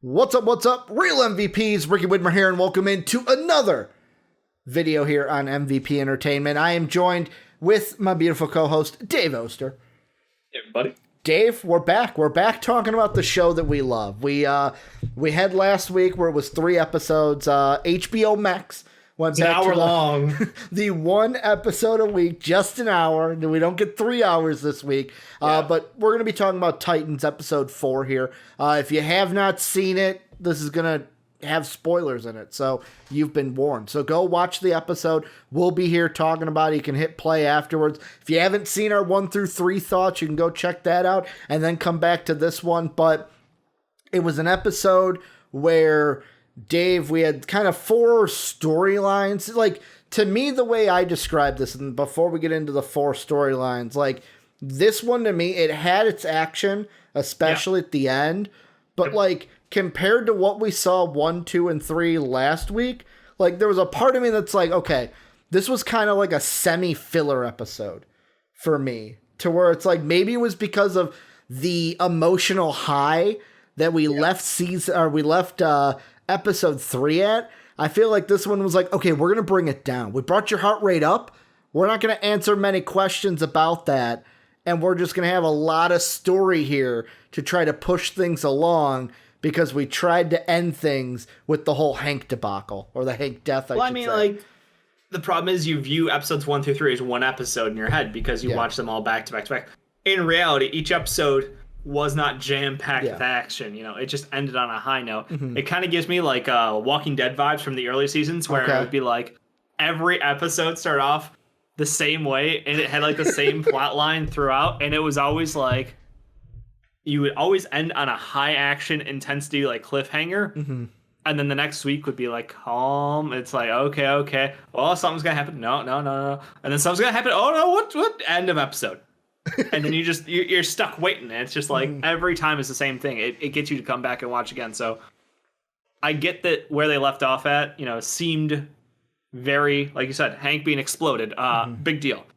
What's up, Real MVPs, Ricky Widmer here, and welcome into another video here on MVP Entertainment. I am joined with my beautiful co-host, Dave Oster. Hey, everybody. Dave, we're back. We're back talking about the show that we love. We had last week where it was 3 episodes. HBO Max went It's back an hour to long. the 1 episode a week, just an hour. We don't get 3 hours this week. But we're going to be talking about Titans episode 4 here. If you have not seen it, this is going to have spoilers in it, so you've been warned. So go watch the episode. We'll be here talking about it. You can hit play afterwards. If you haven't seen our 1 through 3 thoughts, you can go check that out and then come back to this one. But it was an episode where, Dave, we had kind of 4 storylines. Like, to me, the way I describe this, and before we get into the 4 storylines, like, this one to me, it had its action, especially at the end, but like, compared to what we saw 1, 2, and 3 last week, like, there was a part of me that's like, okay, this was kind of like a semi-filler episode for me, to where it's like, maybe it was because of the emotional high that we left episode 3 at. I feel like this one was like, okay, we're gonna bring it down. We brought your heart rate up. We're not gonna answer many questions about that, and we're just gonna have a lot of story here to try to push things along, because we tried to end things with the whole Hank debacle, or the Hank death, I should say. Like, the problem is you view episodes 1 through 3 as one episode in your head because you watch them all back to back to back. In reality, each episode was not jam-packed with action. You know, it just ended on a high note. Mm-hmm. It kind of gives me like Walking Dead vibes from the early seasons, where it would be like every episode started off the same way, and it had like the same plot line throughout, and it was always like, you would always end on a high action intensity, like cliffhanger. Mm-hmm. And then the next week would be like calm. It's like, okay. Well, something's going to happen. No. And then something's going to happen. Oh no, what? End of episode. And then you're stuck waiting. And it's just like every time it's the same thing. It gets you to come back and watch again. So I get that where they left off at, seemed very, like you said, Hank being exploded. Big deal.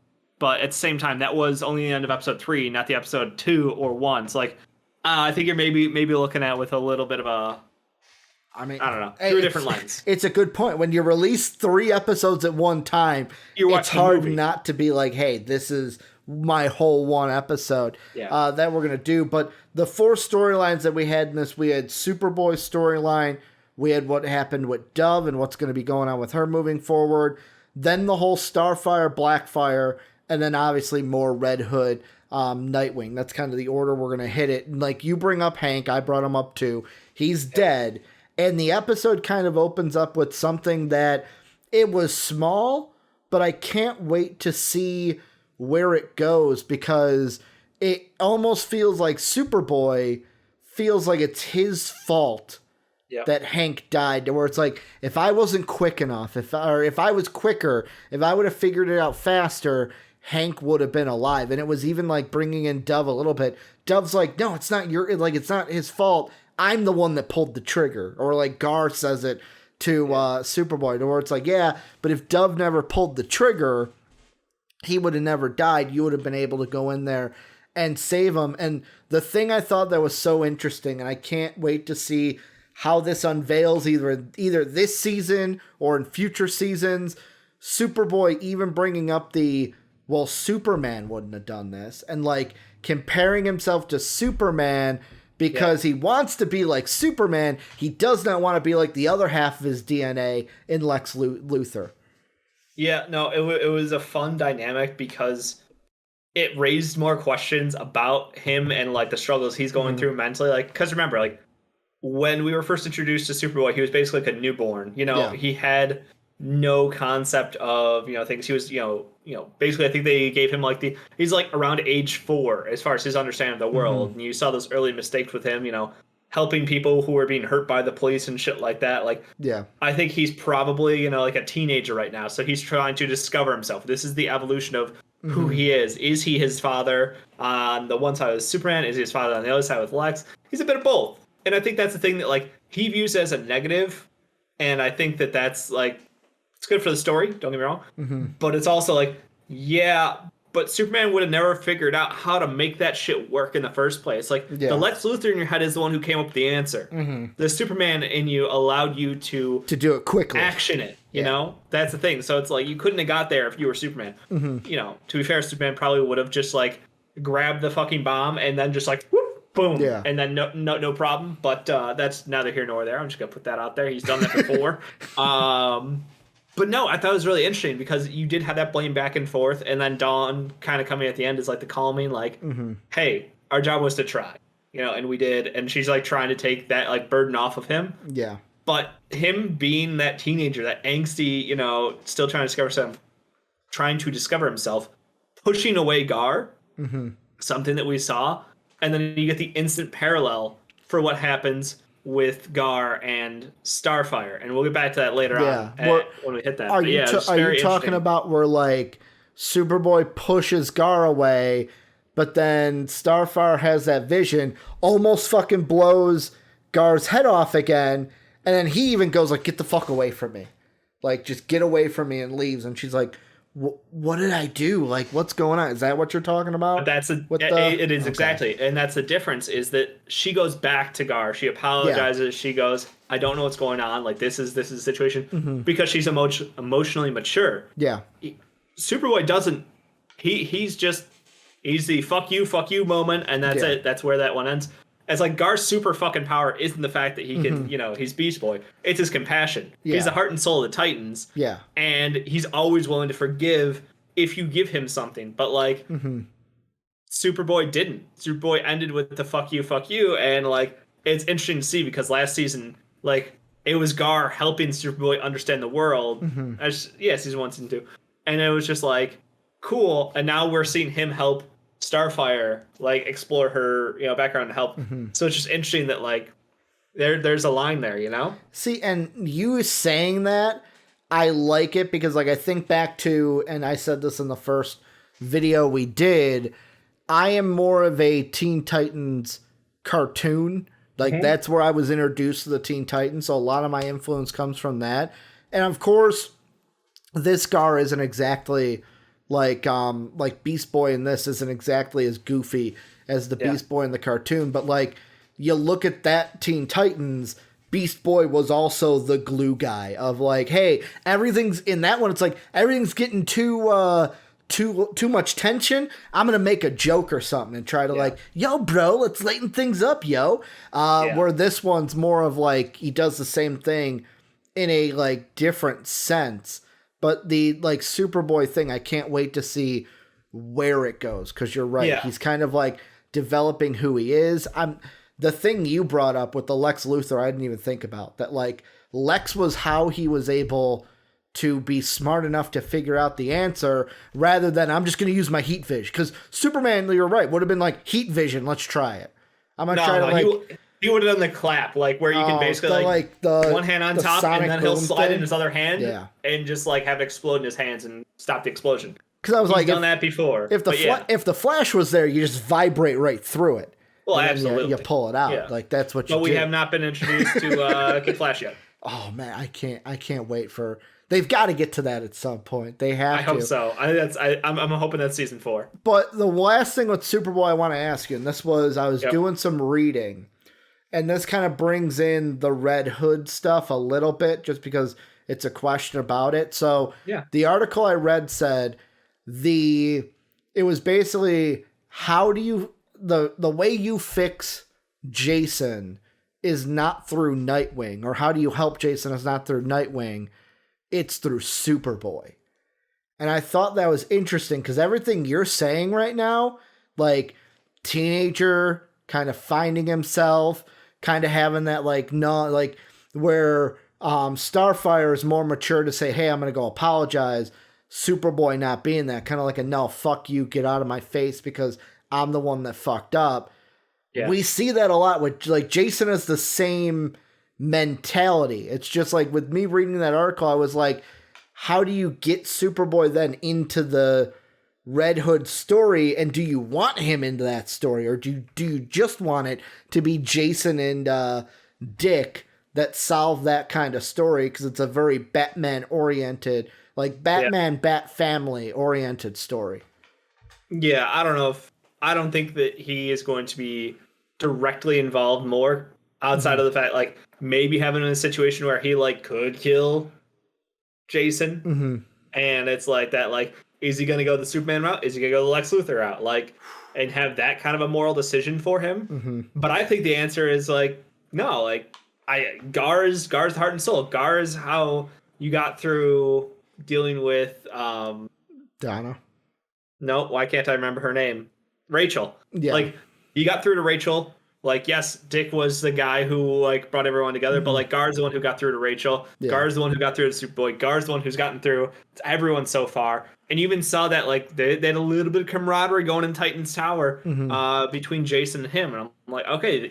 But at the same time, that was only the end of episode 3, not the episode 2 or 1. So like, I think you're maybe looking at with a little bit of a, I don't know, through a different lens. It's a good point. When you release 3 episodes at one time, it's hard not to be like, hey, this is my whole 1 episode that we're going to do. But the 4 storylines that we had in this, we had Superboy's storyline, we had what happened with Dove and what's going to be going on with her moving forward, then the whole Starfire, Blackfire, and then obviously more Red Hood, Nightwing. That's kind of the order we're going to hit it. And like, you bring up Hank, I brought him up too. He's dead. And the episode kind of opens up with something that, it was small, but I can't wait to see where it goes, because it almost feels like Superboy feels like it's his fault that Hank died, where it's like, if I wasn't quick enough, if I was quicker, if I would have figured it out faster, Hank would have been alive. And it was even like bringing in Dove a little bit. Dove's like, no, it's not it's not his fault. I'm the one that pulled the trigger. Or like Gar says it to Superboy, where it's like, yeah, but if Dove never pulled the trigger, he would have never died. You would have been able to go in there and save him. And the thing I thought that was so interesting, and I can't wait to see how this unveils either this season or in future seasons, Superboy even bringing up well, Superman wouldn't have done this, and like comparing himself to Superman because he wants to be like Superman. He does not want to be like the other half of his DNA in Lex Luthor. Yeah, no, it was a fun dynamic because it raised more questions about him and like the struggles he's going through mentally. Like, because remember, like when we were first introduced to Superboy, he was basically like a newborn. He had no concept of things. He was basically, I think they gave him like he's like around age 4 as far as his understanding of the world. And you saw those early mistakes with him, helping people who were being hurt by the police and shit like that. Like, I think he's probably like a teenager right now, so he's trying to discover himself. This is the evolution of who he is. Is he his father on the one side with Superman? Is he his father on the other side with Lex? He's a bit of both, and I think that's the thing that like he views as a negative, and I think that's like, it's good for the story, don't get me wrong, but it's also like, but Superman would have never figured out how to make that shit work in the first place. Like, the Lex Luthor in your head is the one who came up with the answer. Mm-hmm. The Superman in you allowed you to do it quickly, action it. You know, that's the thing. So it's like you couldn't have got there if you were Superman. Mm-hmm. You know, to be fair, Superman probably would have just like grabbed the fucking bomb and then just like whoop, boom, and then no problem. But that's neither here nor there. I'm just gonna put that out there. He's done that before. But no, I thought it was really interesting because you did have that blame back and forth, and then Dawn kind of coming at the end is like the calming, like, hey, our job was to try, you know, and we did, and she's like trying to take that like burden off of him. Yeah. But him being that teenager, that angsty, you know, still trying to discover himself, pushing away Gar, something that we saw, and then you get the instant parallel for what happens with Gar and Starfire, and we'll get back to that later on when we hit that. Are you talking about where like Superboy pushes Gar away, but then Starfire has that vision, almost fucking blows Gar's head off again, and then he even goes like, "Get the fuck away from me," like just get away from me, and leaves, and she's like, what did I do? Like, what's going on? Is that what you're talking about? It is exactly. And that's the difference is that she goes back to Gar. She apologizes. She goes, I don't know what's going on. Like, this is the situation because she's emotionally mature. Yeah. Superboy doesn't, he's the fuck you moment. And that's it. That's where that one ends. It's like Gar's super fucking power isn't the fact that he can, you know, he's Beast Boy. It's his compassion. Yeah. He's the heart and soul of the Titans. Yeah. And he's always willing to forgive if you give him something. But, like, Superboy didn't. Superboy ended with the fuck you. And, like, it's interesting to see because last season, like, it was Gar helping Superboy understand the world. Season 1, season 2. And it was just, like, cool. And now we're seeing him help Starfire, like, explore her, you know, background and help. So it's just interesting that, like, there's a line there, you know? See, and you saying that, I like it because, like, I think back to, and I said this in the first video we did, I am more of a Teen Titans cartoon. Like, that's where I was introduced to the Teen Titans, so a lot of my influence comes from that. And, of course, this Gar isn't exactly... Like Beast Boy in this isn't exactly as goofy as the Beast Boy in the cartoon, but like you look at that Teen Titans, Beast Boy was also the glue guy of like, hey, everything's in that one. It's like everything's getting too much tension. I'm gonna make a joke or something and try to like, yo, bro, let's lighten things up, yo. Where this one's more of like he does the same thing in a like different sense. But the, like, Superboy thing, I can't wait to see where it goes. Because you're right. Yeah. He's kind of, like, developing who he is. The thing you brought up with the Lex Luthor, I didn't even think about. That, like, Lex was how he was able to be smart enough to figure out the answer, rather than, I'm just going to use my heat vision. Because Superman, you're right, would have been like, heat vision, let's try it. I'm going to try to, like... He would have done the clap, like where you can basically the one hand on top and then he'll slide in his other hand and just like have it explode in his hands and stop the explosion. Because I was He's done that before. If the Flash was there, you just vibrate right through it. Well, absolutely. You pull it out. Yeah. Like that's what you do. But we have not been introduced to Kid Flash yet. Oh man, I can't wait for. They've got to get to that at some point. They have to. I hope so. I'm hoping that's season 4. But the last thing with Superboy I want to ask you, and this was I was doing some reading. And this kind of brings in the Red Hood stuff a little bit, just because it's a question about it. So the article I read said it was basically how do you the way you fix Jason is not through Nightwing, or how do you help Jason is not through Nightwing, it's through Superboy. And I thought that was interesting because everything you're saying right now, like teenager kind of finding himself, kind of having that like where Starfire is more mature to say, hey, I'm gonna go apologize. Superboy not being that, kind of like a no, fuck you, get out of my face because I'm the one that fucked up. Yeah. We see that a lot with like Jason has the same mentality. It's just like with me reading that article, I was like, how do you get Superboy then into the Red Hood story, and do you want him into that story, or do you just want it to be Jason and Dick that solve that kind of story, because it's a very Batman oriented, like Batman Bat family oriented story? Yeah, I don't think that he is going to be directly involved more outside of the fact, like, maybe having a situation where he, like, could kill Jason. And it's like that, like, is he going to go the Superman route? Is he going to go the Lex Luthor route? Like, and have that kind of a moral decision for him. But I think the answer is, like, no, like, Gar's the heart and soul. Gar is how you got through dealing with Donna. No, why can't I remember her name? Rachel. Yeah. Like, you got through to Rachel. Like, yes, Dick was the guy who, like, brought everyone together, but, like, Gar's the one who got through to Rachel. Yeah. Gar's the one who got through to Superboy. Gar's the one who's gotten through to everyone so far. And you even saw that, like, they had a little bit of camaraderie going in Titan's Tower between Jason and him. And I'm like, okay,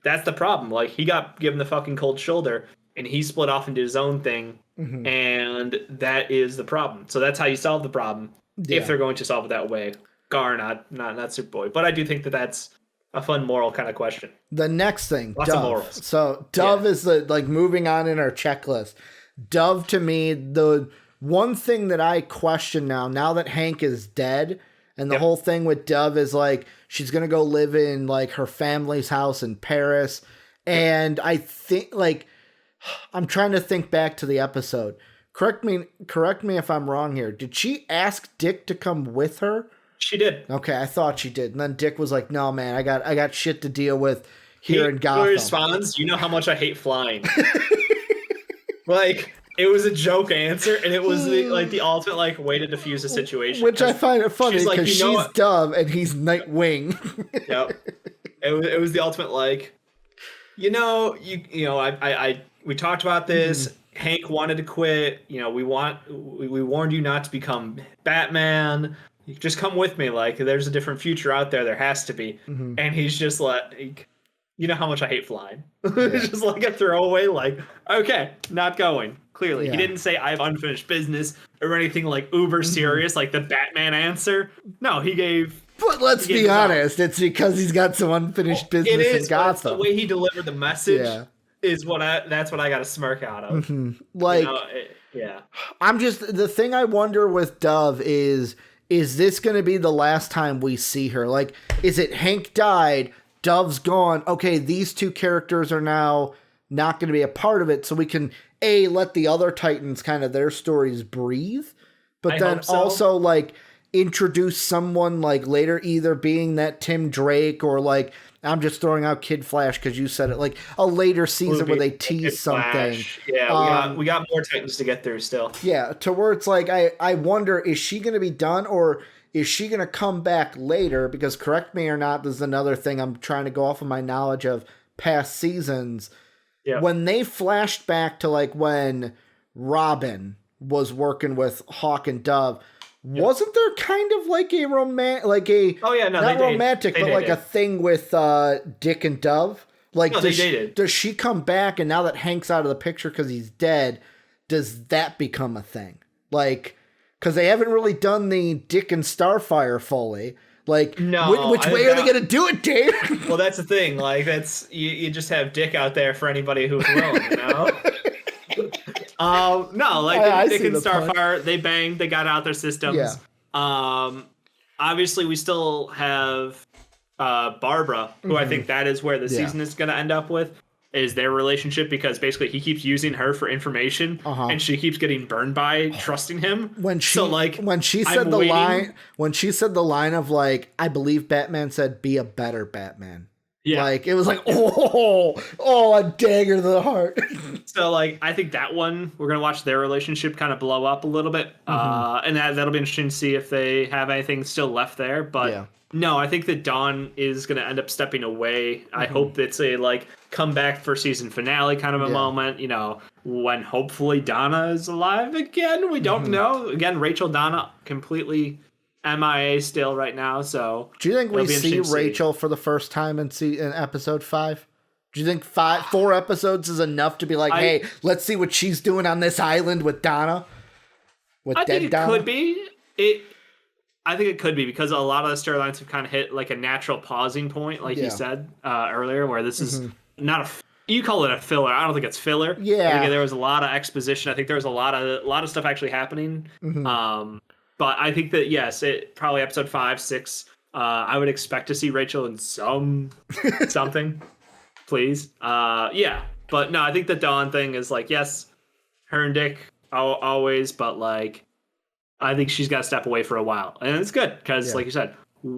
that's the problem. Like, he got given the fucking cold shoulder, and he split off and did his own thing. And that is the problem. So that's how you solve the problem, if they're going to solve it that way. Gar, not Superboy. But I do think that that's a fun moral kind of question. The next thing, lots of morals. So Dove is the, like, moving on in our checklist. Dove, to me, the one thing that I question now that Hank is dead, and the whole thing with Dove is, like, she's gonna go live in, like, her family's house in Paris, and I think, like, I'm trying to think back to the episode. Correct me if I'm wrong here. Did she ask Dick to come with her? She did. Okay, I thought she did. And then Dick was like, "No, man, I got shit to deal with here in Gotham." He responds, "You know how much I hate flying." Like, it was a joke answer, and it was the ultimate, like, way to diffuse the situation. Which I find it funny because she's Dove and he's Nightwing. Yep. It was the ultimate, like, we talked about this. Hank wanted to quit. You know, we warned you not to become Batman. You just come with me. Like, there's a different future out there. There has to be. And he's just like, you know how much I hate flying. It's just like a throwaway, like, okay, not going. Clearly. He didn't say I have unfinished business or anything, like, uber serious, like the Batman answer. No, he gave... But let's be honest, it's because he's got some unfinished business in Gotham. The way he delivered the message is that's what I got a smirk out of. Like, I'm just, the thing I wonder with Dove is this going to be the last time we see her? Like, is it Hank died, Dove's gone, okay, these two characters are now not going to be a part of it, so we can, let the other Titans kind of their stories breathe, but then also, like, introduce someone, like, later, either being that Tim Drake or, like, I'm just throwing out Kid Flash because you said it, like a later season where they tease something. Yeah, we got more Titans to get through still. Yeah, to where it's like, I wonder, is she going to be done or is she going to come back later? Because, correct me or not, this is another thing I'm trying to go off of my knowledge of past seasons. Yeah. When they flashed back to, like, when Robin was working with Hawk and Dove, wasn't there kind of like a romantic, like a not romantic, but like a thing with Dick and Dove? Like, does she come back, and now that Hank's out of the picture because he's dead, does that become a thing? Like, because they haven't really done the Dick and Starfire fully. Like, which way are they going to do it, Dave? Well, that's the thing. Like, that's you just have Dick out there for anybody who's willing, you know. No, like Dick and Starfire, they banged, they got out their systems. Yeah. Obviously, we still have Barbara, who I think that is where the season is going to end up with, is their relationship, because basically he keeps using her for information, and she keeps getting burned by trusting him. When she said the line of, like, I believe Batman said, "Be a better Batman." Yeah. Like, it was like, a dagger to the heart. So, like, I think that one, we're going to watch their relationship kind of blow up a little bit. And that'll be interesting to see if they have anything still left there. But no, I think that Dawn is going to end up stepping away. I hope it's a, like, comeback for season finale kind of a moment, you know, when hopefully Donna is alive again. We don't know. Again, Rachel, Donna, completely MIA still right now, so do you think we see Rachel for the first time in episode 5? Do you think 4 episodes is enough to be like, hey, let's see what she's doing on this island with Donna? I think it could be. I think it could be, because a lot of the storylines have kind of hit like a natural pausing point, like you said earlier, where this is not you call it a filler. I don't think it's filler. Yeah, I think there was a lot of exposition. I think there was a lot of stuff actually happening. But I think that, yes, it probably episode 5, 6. I would expect to see Rachel in something, please. Yeah. But no, I think the Dawn thing is like, yes, her and Dick always, but like, I think she's got to step away for a while. And it's good because, like you said,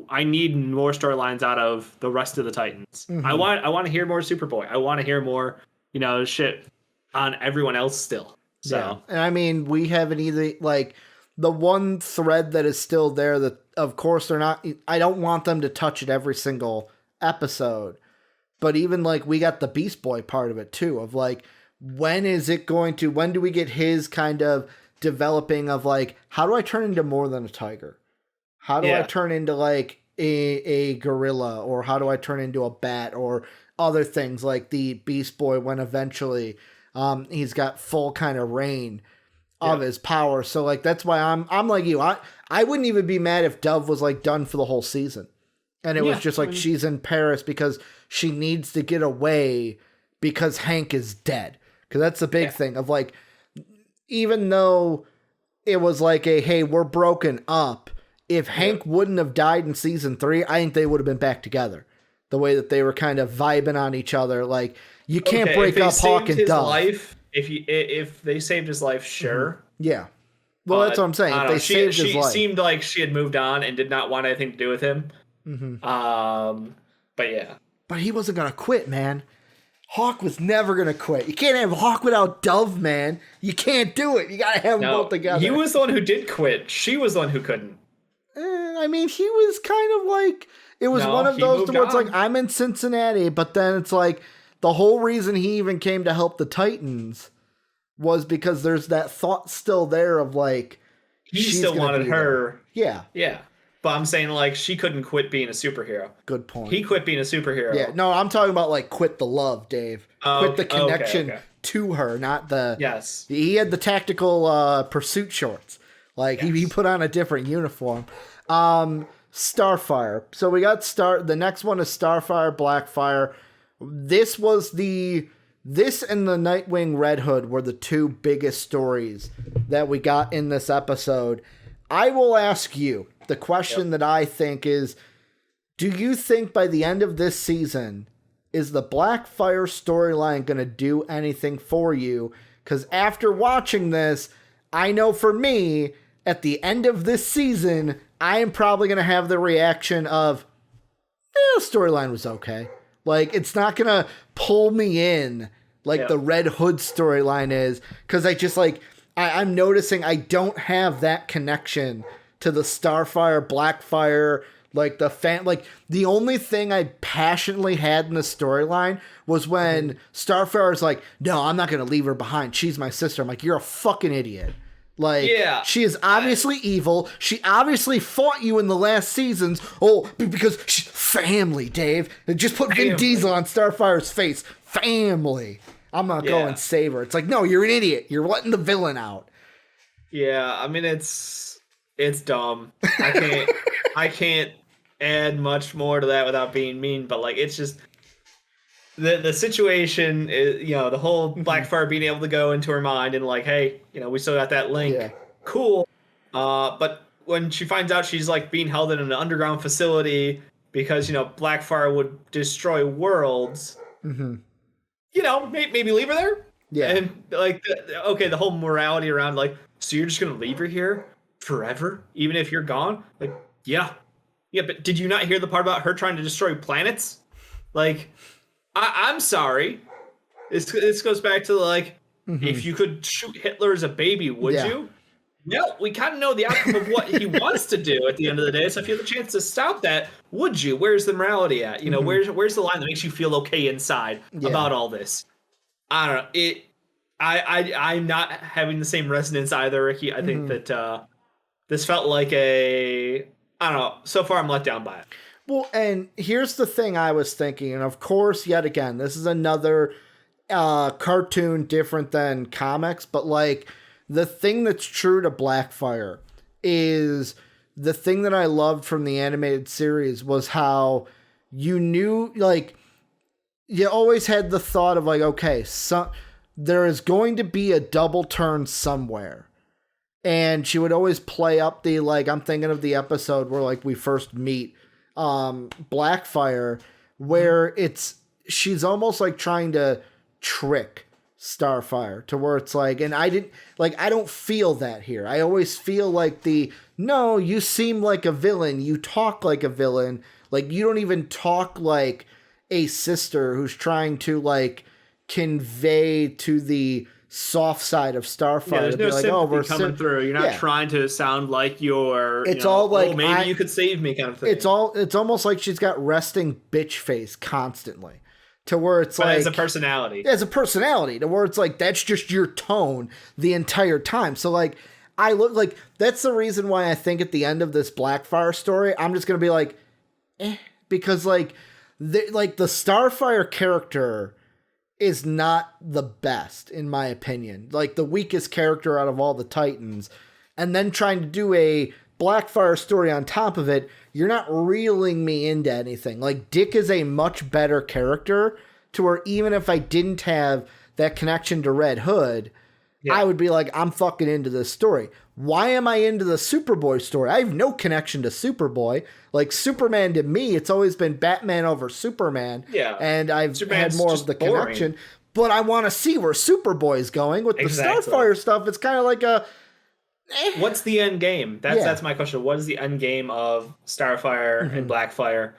I need more storylines out of the rest of the Titans. Mm-hmm. I want to hear more Superboy. I want to hear more, shit on everyone else still. So, yeah. And I mean, we haven't either, like, the one thread that is still there that, of course, they're not, I don't want them to touch it every single episode. But even, like, we got the Beast Boy part of it, too, of, like, when do we get his kind of developing of, like, how do I turn into more than a tiger? How do I turn into, like, a gorilla? Or how do I turn into a bat? Or other things like the Beast Boy when eventually he's got full kind of reign of his power. So, like, that's why I'm like you. I wouldn't even be mad if Dove was, like, done for the whole season. And it was just like, she's in Paris because she needs to get away because Hank is dead. Because that's the big thing of, like, even though it was like hey, we're broken up, if Hank wouldn't have died in season 3, I think they would have been back together. The way that they were kind of vibing on each other. Like, you can't break up Hawk and Dove. Life, if they saved his life, sure. Mm-hmm. Yeah. Well, that's what I'm saying. If they saved his life. She seemed like she had moved on and did not want anything to do with him. Mm-hmm. But yeah. But he wasn't going to quit, man. Hawk was never going to quit. You can't have Hawk without Dove, man. You can't do it. You got to have them both together. He was the one who did quit. She was the one who couldn't. I mean, he was kind of like... It was one of those where it's like, I'm in Cincinnati, but then it's like, the whole reason he even came to help the Titans was because there's that thought still there of like... He still wanted her. Yeah. Yeah. But I'm saying, like, she couldn't quit being a superhero. Good point. He quit being a superhero. Yeah, no, I'm talking about, like, quit the love, Dave. Quit the connection to her, not the... Yes. He had the tactical pursuit shorts. Like, he put on a different uniform. Starfire. So we got the next one is Starfire, Blackfire. This and the Nightwing Red Hood were the two biggest stories that we got in this episode. I will ask you the question that I think is, do you think by the end of this season, is the Blackfire storyline going to do anything for you? Because after watching this, I know for me, at the end of this season, I am probably going to have the reaction of, the storyline was okay. Like, it's not going to pull me in like the Red Hood storyline is. Because I just, like, I'm noticing I don't have that connection to the Starfire, Blackfire, like the only thing I passionately had in the storyline was when Starfire's like, no, I'm not going to leave her behind. She's my sister. I'm like, you're a fucking idiot. Like, she is obviously evil. She obviously fought you in the last seasons. Oh, because she's family, Dave. Just put Vin Diesel on Starfire's face. Family. I'm not going save her. It's like, no, you're an idiot. You're letting the villain out. Yeah, I mean, it's dumb. I can't add much more to that without being mean, but like, it's just the situation is, the whole Blackfire being able to go into her mind and like, hey, we still got that link. Yeah. Cool. But when she finds out she's like being held in an underground facility because, Blackfire would destroy worlds, maybe leave her there. Yeah. And like, the whole morality around like, so you're just going to leave her here forever, even if you're gone? Like, yeah, but did you not hear the part about her trying to destroy planets? Like, I'm sorry. This goes back to like, if you could shoot Hitler as a baby, would you? No, we kind of know the outcome of what he wants to do at the end of the day. So if you have the chance to stop that, would you? Where's the morality at? Where's the line that makes you feel okay inside about all this? I don't know. I'm not having the same resonance either, Ricky. I think that this felt like I don't know. So far, I'm let down by it. Well, and here's the thing I was thinking, and of course, yet again, this is another cartoon different than comics, but like the thing that's true to Blackfire is the thing that I loved from the animated series was how you knew, like, you always had the thought of like, okay, there is going to be a double turn somewhere. And she would always play up the, like, I'm thinking of the episode where, like, we first meet Blackfire, where she's almost like trying to trick Starfire to where it's like, and I don't feel that here. I always feel like no, you seem like a villain. You talk like a villain. Like, you don't even talk like a sister who's trying to, like, convey to the soft side of Starfire. Yeah, there's no sympathy we're coming through. You're not trying to sound like you're. It's all like, maybe you could save me kind of thing. It's almost like she's got resting bitch face constantly, to where it's but like as a personality. As a personality, to where it's like that's just your tone the entire time. So like, I look like that's the reason why I think at the end of this Blackfire story, I'm just gonna be like, because like the Starfire character is not the best, in my opinion. Like, the weakest character out of all the Titans. And then trying to do a Blackfire story on top of it, you're not reeling me into anything. Like, Dick is a much better character, to where even if I didn't have that connection to Red Hood, I would be like, I'm fucking into this story. Why am I into the Superboy story? I have no connection to Superboy. Like, Superman to me, it's always been Batman over Superman. Yeah. And I've had more of the connection. But I want to see where Superboy's going. With the Starfire stuff, it's kind of like a... What's the end game? That's my question. What is the end game of Starfire and Blackfire?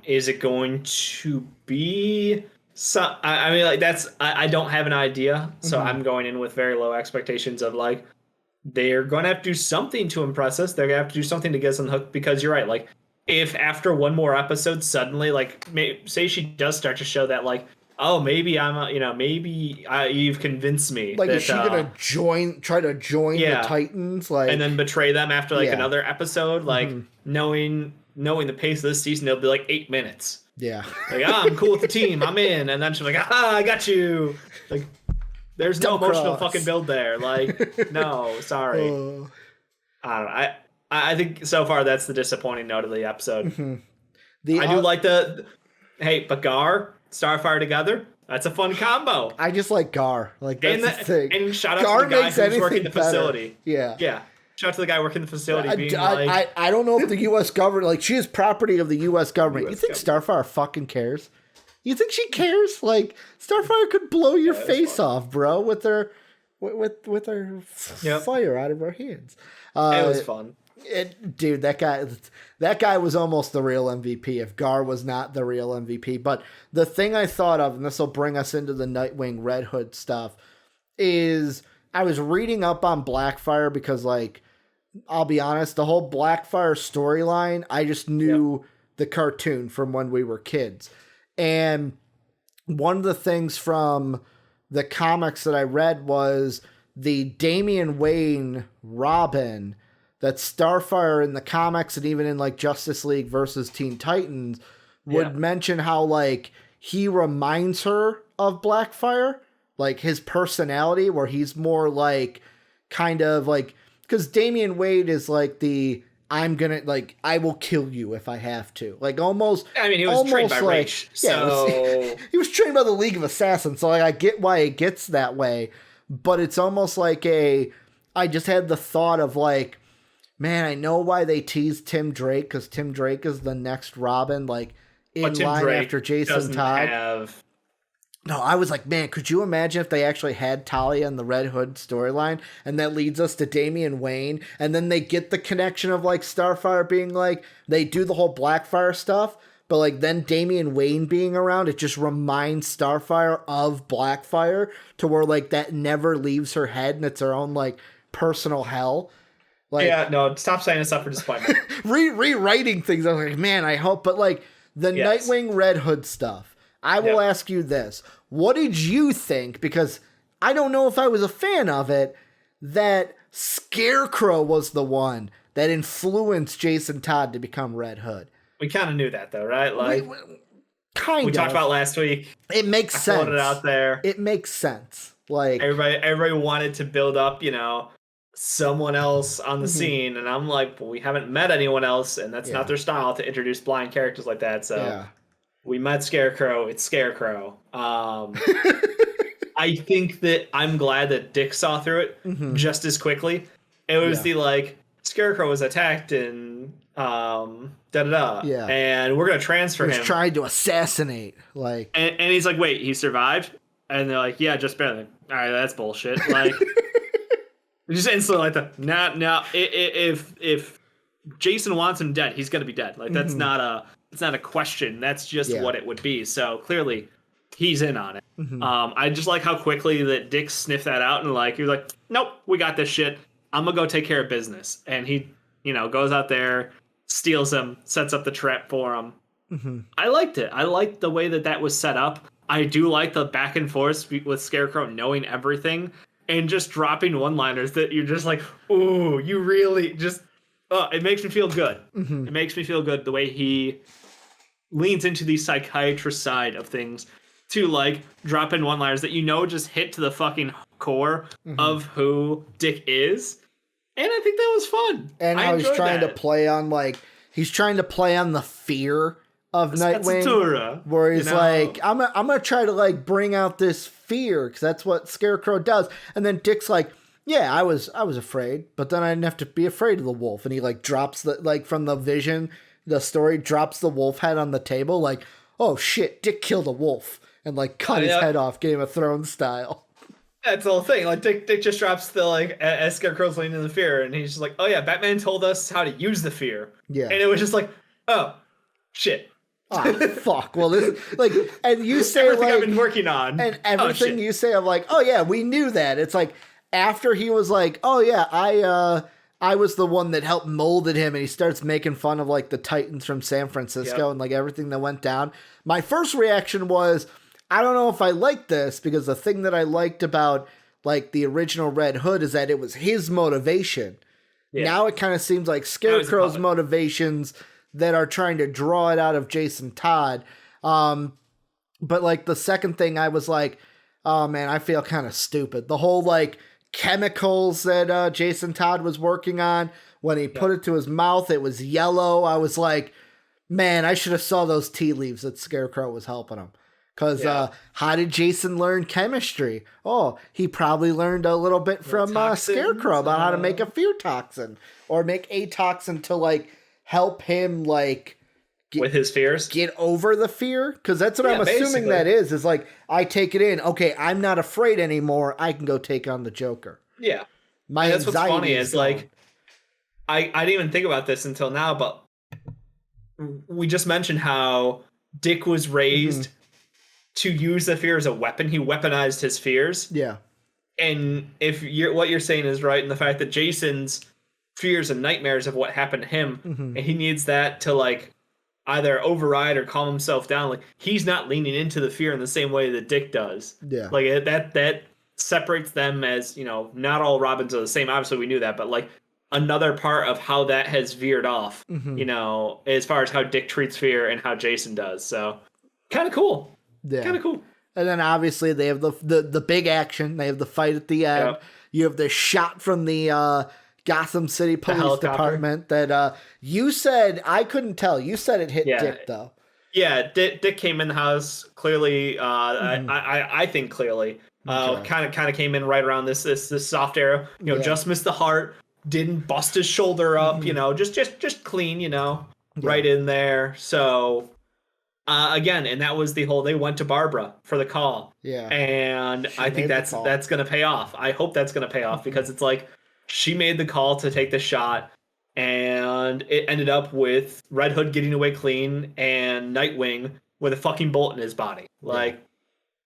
Is it going to be... I mean, like, I don't have an idea, so I'm going in with very low expectations of, like, they're going to have to do something to impress us. They're going to have to do something to get us on the hook, because you're right. Like, if after one more episode, suddenly, like, say she does start to show that, like, oh, maybe you've convinced me. Like, is she going to try to join the Titans? Like, and then betray them after, like, another episode? Like, knowing the pace of this season, they'll be like 8 minutes. Yeah. Like, I'm cool with the team. I'm in. And then she's like, I got you. Like, there's no emotional fucking build there. Like, no, sorry. I don't know. I think so far that's the disappointing note of the episode. I do like but Gar, Starfire together, that's a fun combo. I just like Gar. Like, that's the thing. And shout out to the guy who's working the facility. Yeah. Yeah. Shout out to the guy working the facility. I don't know if the U.S. government, like, she is property of the U.S. government. You think Starfire fucking cares? You think she cares? Like, Starfire could blow your face off, bro, with her fire out of her hands. It was fun. Dude, that guy was almost the real MVP if Gar was not the real MVP. But the thing I thought of, and this will bring us into the Nightwing Red Hood stuff, is I was reading up on Blackfire because, like, I'll be honest, the whole Blackfire storyline, I just knew the cartoon from when we were kids. And one of the things from the comics that I read was the Damian Wayne Robin that Starfire in the comics and even in, like, Justice League versus Teen Titans would mention how, like, he reminds her of Blackfire, like, his personality, where he's more like kind of like, because Damian Wade is like I will kill you if I have to. Like, almost. I mean, he was trained by Ra's. So he was trained by the League of Assassins. So, like, I get why it gets that way, but it's almost like I just had the thought of, like, man, I know why they teased Tim Drake, because Tim Drake is the next Robin, like, in line after Jason Todd. No, I was like, man, could you imagine if they actually had Talia in the Red Hood storyline, and that leads us to Damian Wayne, and then they get the connection of, like, Starfire being like, they do the whole Blackfire stuff, but, like, then Damian Wayne being around, it just reminds Starfire of Blackfire, to where, like, that never leaves her head, and it's her own, like, personal hell. Like, yeah, no, stop signing us up for disappointment. Rewriting things, I was like, man, I hope, but, like, the Nightwing Red Hood stuff, I will ask you this. What did you think? Because I don't know if I was a fan of it, that Scarecrow was the one that influenced Jason Todd to become Red Hood. We kind of knew that, though, right? Like, we talked about last week. It makes sense. Put it out there. It makes sense. Like, everybody wanted to build up, someone else on the scene, and I'm like, well, we haven't met anyone else, and that's not their style to introduce blind characters like that. So we met Scarecrow. It's Scarecrow. I think that I'm glad that Dick saw through it just as quickly. It was the like Scarecrow was attacked and Yeah. and we're gonna transfer him. He was trying to assassinate, like, and he's like, wait, he survived? And they're like, yeah, just barely. All right, that's bullshit. Like, just instantly like no. If Jason wants him dead, he's gonna be dead. Like that's not a question. That's just what it would be. So clearly, he's in on it. I just like how quickly that Dick sniffed that out and like he was like, nope, we got this shit. I'm gonna go take care of business. And he, goes out there, steals him, sets up the trap for him. I liked it. I liked the way that was set up. I do like the back and forth with Scarecrow knowing everything and just dropping one-liners that you're just like, ooh, you really just. It makes me feel good. It makes me feel good the way he leans into the psychiatrist side of things to like drop in one-liners that just hit to the fucking core of who Dick is. And I think that was fun. And I was trying to play on he's trying to play on the fear of Nightwing, where he's like, I'm gonna try to like bring out this fear because that's what Scarecrow does. And then Dick's like, yeah, I was afraid, but then I didn't have to be afraid of the wolf. And he like drops from the vision, the story drops the wolf head on the table, like, oh shit, Dick killed a wolf and like cut his head off, Game of Thrones style. That's the whole thing. Like Dick just drops the as Scarecrow's leaning in the fear, and he's just like, oh yeah, Batman told us how to use the fear. Yeah, and it was just like, oh shit. Oh, fuck. Well, this and you say everything I've been working on, and everything you say, I'm like, oh yeah, we knew that. It's like after he was like, oh yeah, I was the one that helped molded him, and he starts making fun of like the Titans from San Francisco and like everything that went down. My first reaction was, I don't know if I like this, because the thing that I liked about like the original Red Hood is that it was his motivation. Yeah. Now it kind of seems like Scarecrow's motivations that are trying to draw it out of Jason Todd. But like the second thing, I was like, oh man, I feel kind of stupid. The whole like chemicals that Jason Todd was working on, when he put it to his mouth, it was yellow. I was like, man, I should have saw those tea leaves that Scarecrow was helping him. Because how did Jason learn chemistry? Oh, he probably learned a little bit from Scarecrow about how to make a fear toxin or make a toxin to like help him like with his fears, get over the fear. Because that's what I'm assuming that is like, I take it in. Okay, I'm not afraid anymore. I can go take on the Joker. Yeah, that's what's funny is like, I didn't even think about this until now, but we just mentioned how Dick was raised to use the fear as a weapon. He weaponized his fears. Yeah. And if what you're saying is right, and the fact that Jason's fears and nightmares of what happened to him, and he needs that to like either override or calm himself down. Like he's not leaning into the fear in the same way that Dick does. Yeah. Like that separates them as, not all Robins are the same. Obviously we knew that, but like another part of how that has veered off, as far as how Dick treats fear and how Jason does. So kind of cool. Yeah. Kind of cool. And then obviously they have the big action. They have the fight at the end. Yep. You have the shot from the Gotham City Police Department that you said, I couldn't tell. You said it hit Dick though. Yeah, Dick came in the house clearly. I think clearly. Kind of came in right around this soft area. Just missed the heart. Didn't bust his shoulder up. Just clean. Right in there. So. Again, and that was the whole, they went to Barbara for the call. Yeah. And I think that's going to pay off. I hope that's going to pay off because it's like she made the call to take the shot and it ended up with Red Hood getting away clean and Nightwing with a fucking bullet in his body. Like,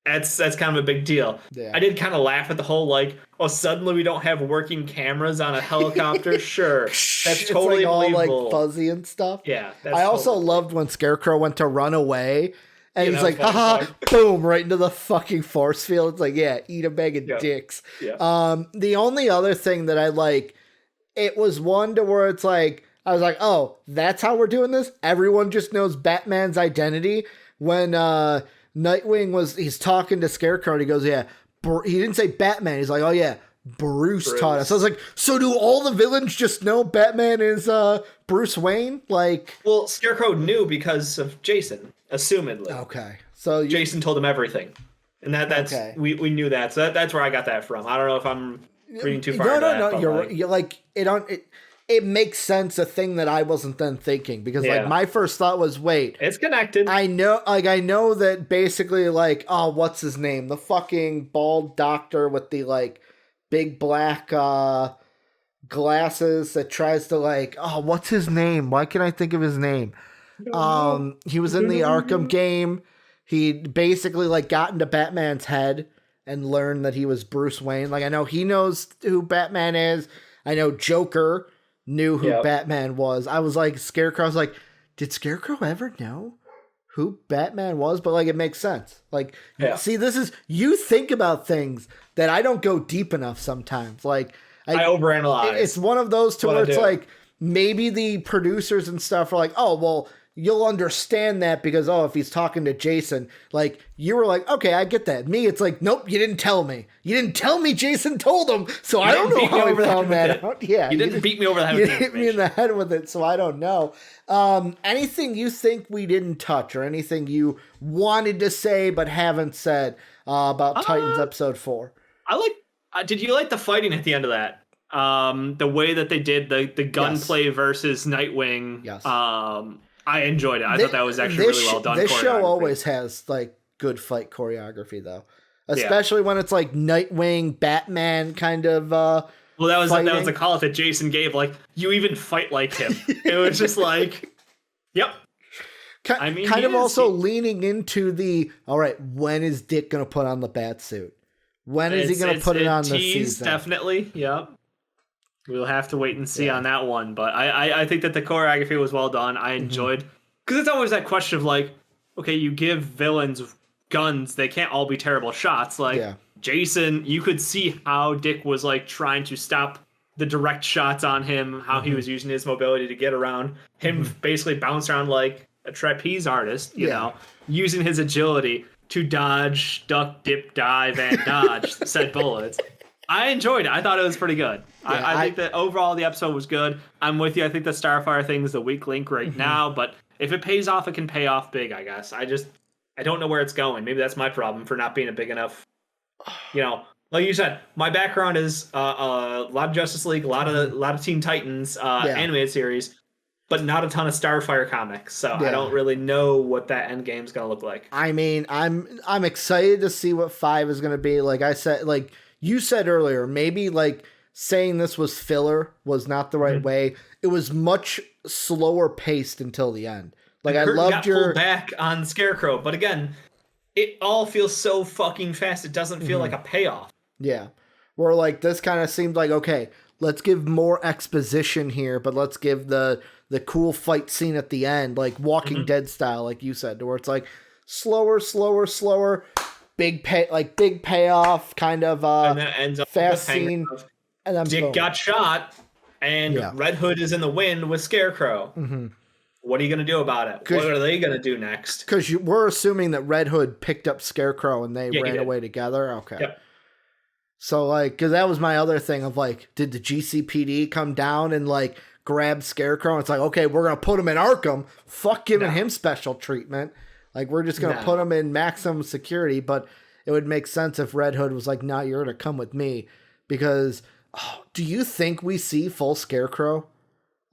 that's kind of a big deal. Yeah. I did kind of laugh at the whole like, oh, suddenly we don't have working cameras on a helicopter. Sure, that's totally all believable. Like fuzzy and stuff. Yeah, I also loved when Scarecrow went to run away, and he's like, haha, boom, right into the fucking force field. It's like, yeah, eat a bag of dicks. Yeah. The only other thing that I like, it was one to where it's like, I was like, oh, that's how we're doing this. Everyone just knows Batman's identity. When Nightwing he's talking to Scarecrow and he goes, yeah, he didn't say Batman. He's like, oh yeah, Bruce taught us. I was like, so do all the villains just know Batman is Bruce Wayne? Like, well, Scarecrow knew because of Jason, assumedly. Okay. So Jason told him everything. And that's we knew that. So that's where I got that from. I don't know if I'm reading too far. No. You're like it makes sense. A thing that I wasn't then thinking because like my first thought was, wait, it's connected. I know that basically like, oh, what's his name? The fucking bald doctor with the like big black glasses that tries to like, oh, what's his name? Why can't I think of his name? He was in the Arkham game. He basically like got into Batman's head and learned that he was Bruce Wayne. Like I know he knows who Batman is. I know Joker knew who Batman was. I was like, Scarecrow. I was like, did Scarecrow ever know who Batman was? But like, it makes sense. Like, see, this is, you think about things that I don't go deep enough sometimes. Like, I overanalyze. It's one of those to where it's like, maybe the producers and stuff are like, oh, well, you'll understand that because, oh, if he's talking to Jason, like, you were like, okay, I get that. Me, it's like, nope, you didn't tell me. You didn't tell me Jason told him, so I don't know how I found that out. Yeah, you didn't beat me over the head with it. You hit me in the head with it, so I don't know. Anything you think we didn't touch or anything you wanted to say but haven't said about Titans Episode 4? Did you like the fighting at the end of that? The way that they did the gunplay versus Nightwing. Yes. I enjoyed it. I thought that was actually really well done. This show always has like good fight choreography though, especially when it's like Nightwing, Batman kind of. Well, that was the call that Jason gave. Like, you even fight like him. It was just like, yep. Kind of also leaning into the, all right, when is Dick going to put on the bat suit? When is he going to put it on the season? Definitely, yep. We'll have to wait and see on that one. But I think that the choreography was well done. I enjoyed, because it's always that question of like, okay, you give villains guns, they can't all be terrible shots. Like Jason, you could see how Dick was like trying to stop the direct shots on him, how he was using his mobility to get around him, basically bounce around like a trapeze artist, you know, using his agility to dodge, duck, dip, dive, and dodge said bullets. I enjoyed it. I thought it was pretty good. Yeah, I think that overall the episode was good. I'm with you. I think the Starfire thing is the weak link right now, but if it pays off, it can pay off big, I guess. I don't know where it's going. Maybe that's my problem for not being a big enough, you know, like you said, my background is a lot of Justice League, a lot of Teen Titans animated series, but not a ton of Starfire comics. So I don't really know what that end game is going to look like. I mean, I'm excited to see what 5 is going to be. Like I said, like you said earlier, maybe like saying this was filler was not the right way. It was much slower paced until the end. Like I loved your pulled back on Scarecrow, but again, it all feels so fucking fast. It doesn't feel like a payoff. Yeah, where like this kind of seemed like, okay, let's give more exposition here, but let's give the cool fight scene at the end, like Walking Dead style, like you said, where it's like slower, big payoff, kind of and then ends up fast scene. And then Dick got shot, and Red Hood is in the wind with Scarecrow. What are you going to do about it? What are they going to do next? Because we're assuming that Red Hood picked up Scarecrow and they ran away together. Okay. Yep. So, like, because that was my other thing of, like, did the GCPD come down and, like, grab Scarecrow? And it's like, okay, we're going to put him in Arkham. Fuck giving him special treatment. Like, we're just going to put him in maximum security. But it would make sense if Red Hood was like, nah, you're going to come with me. Because, do you think we see full Scarecrow?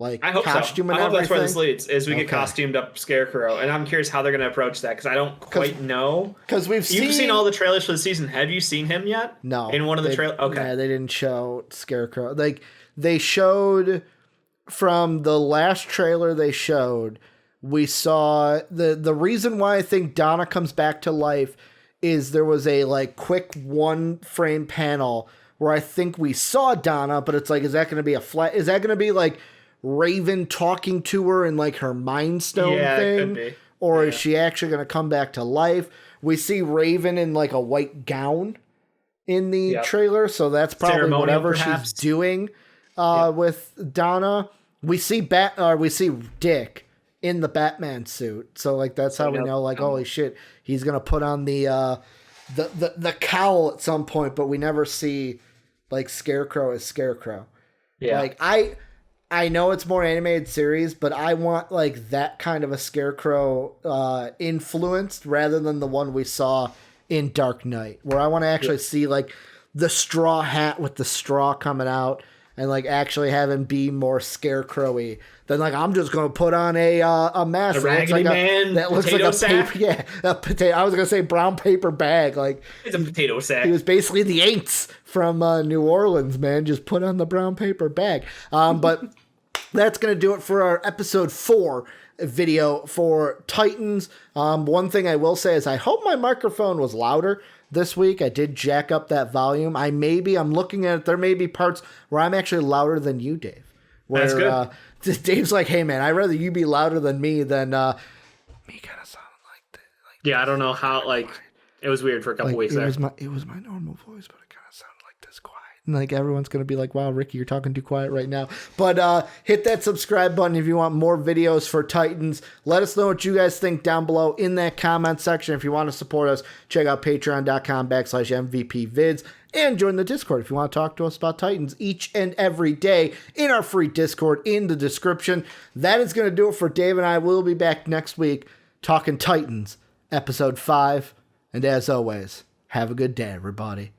Like, I hope costume so. and I hope everything? that's where this leads, is we get costumed up Scarecrow. And I'm curious how they're going to approach that, because I don't quite know. Because you've seen all the trailers for the season. Have you seen him yet? No. In one of the trailers? Okay. Yeah, they didn't show Scarecrow. Like, they showed, from the last trailer they showed, we saw, the reason why I think Donna comes back to life is there was a, like, quick one-frame panel where I think we saw Donna, but it's like, is that going to be is that going to be, like, Raven talking to her in like her Mind Stone thing? It could be. Or is she actually going to come back to life? We see Raven in like a white gown in the trailer, so that's probably whatever she's doing with Donna. We see Dick in the Batman suit, so like that's how we know, like, holy shit, he's going to put on the cowl at some point, but we never see like Scarecrow as Scarecrow. Yeah. Like I know it's more animated series, but I want like that kind of a Scarecrow influenced rather than the one we saw in Dark Knight, where I want to actually see like the straw hat with the straw coming out and like actually have him be more scarecrowy than like I'm just gonna put on a mask. A Raggedy Man that looks like a sack. Paper, a potato. I was gonna say brown paper bag. Like it's a potato sack. He was basically the Aints from New Orleans, man. Just put on the brown paper bag. But that's gonna do it for our episode 4 video for Titans. One thing I will say is I hope my microphone was louder this week. I did jack up that volume. I'm looking at it. There may be parts where I'm actually louder than you, Dave. Where, that's good. Dave's like, hey man, I'd rather you be louder than me than me kind of sounding like that. Like, yeah, I don't know how. Like, it was weird for a couple weeks there. It was my normal voice, but it kind of sounded like this quiet. And like everyone's gonna be like, wow, Ricky, you're talking too quiet right now. But hit that subscribe button if you want more videos for Titans. Let us know what you guys think down below in that comment section. If you want to support us, check out patreon.com/MVPvids. And join the Discord if you want to talk to us about Titans each and every day in our free Discord in the description. That is going to do it for Dave and I. We'll be back next week talking Titans, episode 5. And as always, have a good day, everybody.